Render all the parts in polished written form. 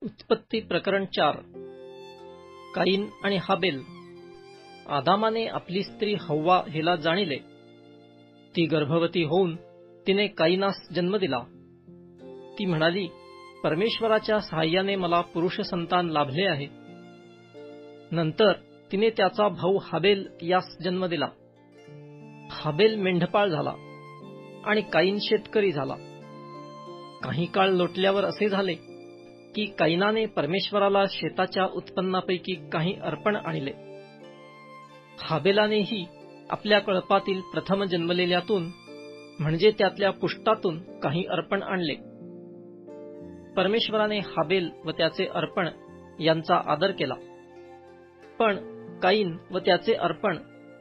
उत्पत्ती प्रकरण 4. काईन आणि हाबेल. आदामाने आपली स्त्री हव्वा हिला जाणिले. ती गर्भवती होऊन तिने काईनास जन्म दिला. ती म्हणाली, परमेश्वराच्या सहाय्याने मला पुरुष संतान लाभले आहे. नंतर तिने त्याचा भाऊ हाबेल यास जन्म दिला. हाबेल मेंढपाळ झाला आणि काईन शेतकरी झाला. काही काळ लोटल्यावर असे झाले की काईनाने परमेश्वराला शेताच्या उत्पन्नापैकी काही अर्पण आणले. हाबेलानेही आपल्या कळपातील प्रथम जन्मलेल्यातून म्हणजे त्यातल्या पुष्टातून काही अर्पण आणले. परमेश्वराने हाबेल व त्याचे अर्पण यांचा आदर केला, पण काईन व त्याचे अर्पण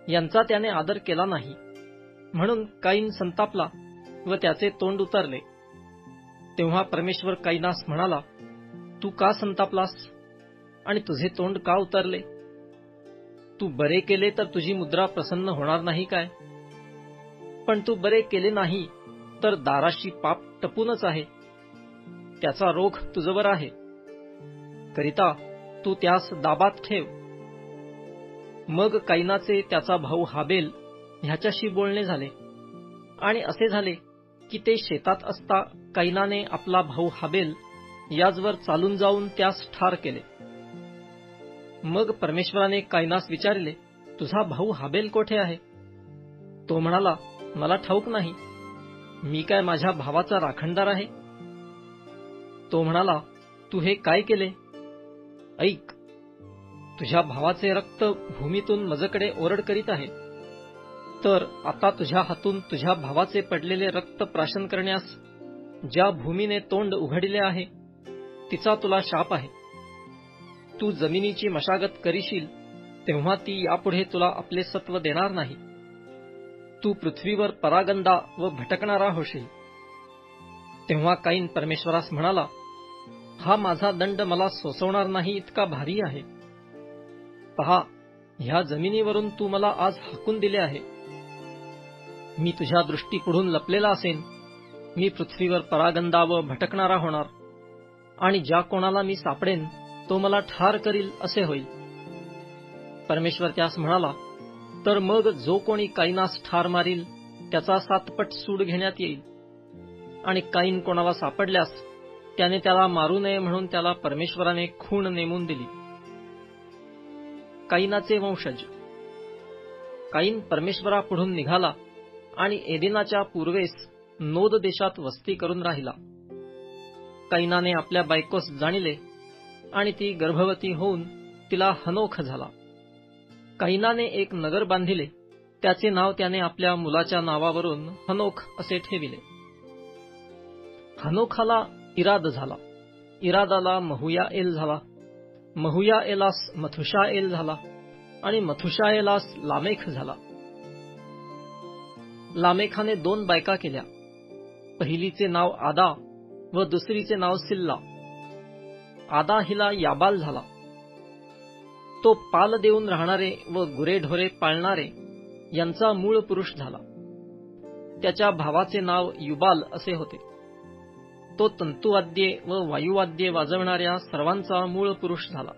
यांचा त्याने आदर केला नाही. म्हणून काईन संतापला व त्याचे तोंड उतरले. तेव्हा परमेश्वर काईनास म्हणाला, तू का संतापलास आणि तुझे तोंड का उतरले? तू बरे केले तर तुझी मुद्रा प्रसन्न होणार नाही काय? पण तू बरे केले नाही तर दाराशी पाप टपूनच आहे. त्याचा रोख तुझवर आहे, करिता तू त्यास दाबात ठेव. मग काईनाचे त्याचा भाऊ हाबेल ह्याच्याशी बोलणे झाले, आणि असे झाले की ते शेतात असता काईनाने आपला भाऊ हाबेल याजवर चालून जाऊन त्यास ठार केले. मग परमेश्वराने काईनास विचारले, तुझा भाऊ हाबेल कोठे आहे? तो म्हणाला, मला ठाऊक नाही. मी काय माझ्या भावाचा राखणदार आहे? तो म्हणाला, तू हे काय केले? ऐक, तुझ्या भावाचे रक्त भूमीतून मजकडे ओरड करीत आहे. तर आता तुझ्या हातून तुझ्या भावाचे पडलेले रक्त प्राशन करण्यास ज्या भूमीने तोंड उघडले आहे तिचा तुला शाप आहे. तू जमिनीची मशागत करीशील तेव्हा ती यापुढे तुला आपले सत्व देणार नाही. तू पृथ्वीवर परागंदा व भटकणारा होशील. तेव्हा काईन परमेश्वरास म्हणाला, हा माझा दंड मला सोसवणार नाही इतका भारी आहे. पहा, ह्या जमिनीवरून तू मला आज हाकून दिले आहे. मी तुझ्या दृष्टीपुढून लपलेला असेन. मी पृथ्वीवर परागंदा व भटकणारा होणार, आणि ज्या कोणाला मी सापडेन तो मला ठार करील असे होईल. परमेश्वर त्यास म्हणाला, तर मग जो कोणी काईनास ठार मारील त्याचा 7 पट सूड घेण्यात येईल. आणि काईन कोणाला सापडल्यास त्याने त्याला मारू नये म्हणून त्याला परमेश्वराने खूण नेमून दिली. काईनाचे वंशज. काईन परमेश्वरापुढून निघाला आणि एदेनाच्या पूर्वेस नोद देशात वस्ती करून राहिला. काईनाने आपल्या बायकोस जाणिले आणि ती गर्भवती होऊन तिला हनोख झाला. काईनाने एक नगर बांधिले, त्याचे नाव त्याने आपल्या मुलाच्या नावावरून हनोख असे ठेविले. हनोखाला इराद झाला, इरादाला महुयाएल झाला, महुयाएलास मथुशाएल झाला, आणि मथुशाएलास लामेख झाला. लामेखाने 2 बायका केल्या. पहिलीचे नाव आदा व दुसरीचे नाव सिल्ला. आदा हिला याबाल झाला. तो पाल देऊन राहणारे व गुरेढोरे पाळणारे यांचा मूळ पुरुष झाला. त्याच्या भावाचे नाव युबाल असे होते. तो तंतुवाद्ये व वायुवाद्ये वाजवणाऱ्या सर्वांचा मूळ पुरुष झाला.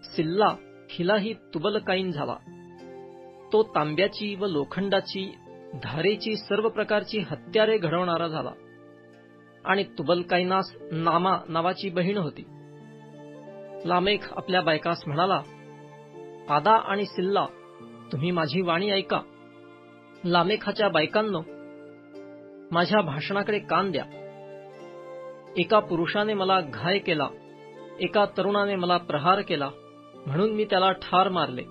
सिल्ला हिलाही तुबल काईन झाला. तो तांब्याची व लोखंडाची, धारेची सर्व प्रकारची हत्यारे घडवणारा झाला. आणि तुबल काईनास नामा नावाची बहीण होती. लामेख आपल्या बायकास म्हणाला, आदा आणि सिल्ला, तुम्ही माझी वाणी ऐका. लामेखाच्या बायकांनो, माझ्या भाषणाकडे कान द्या. एका पुरुषाने मला घाय केला, एका तरुणाने मला प्रहार केला, म्हणून मी त्याला ठार मारले.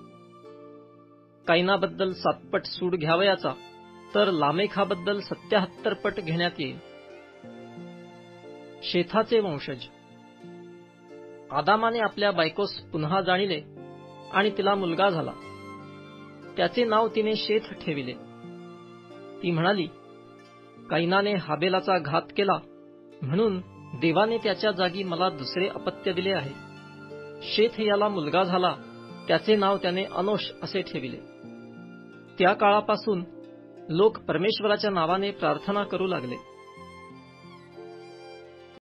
काईनाबद्दल 7 पट सूड घ्यावयाचा, तर लामेखाबद्दल 77 पट घेण्यात येईल. शेथाचे वंशज. आदामाने आपल्या बायकोस पुन्हा जाणिले आणि तिला मुलगा झाला. त्याचे नाव तिने शेथ ठेविले. ती म्हणाली, काईनाने हाबेलाचा घात केला म्हणून देवाने त्याच्या जागी मला दुसरे अपत्य दिले आहे. शेथ याला मुलगा झाला, त्याचे नाव त्याने अनोश असे ठेविले. त्या काळापासून लोक परमेश्वराच्या नावाने प्रार्थना करू लागले.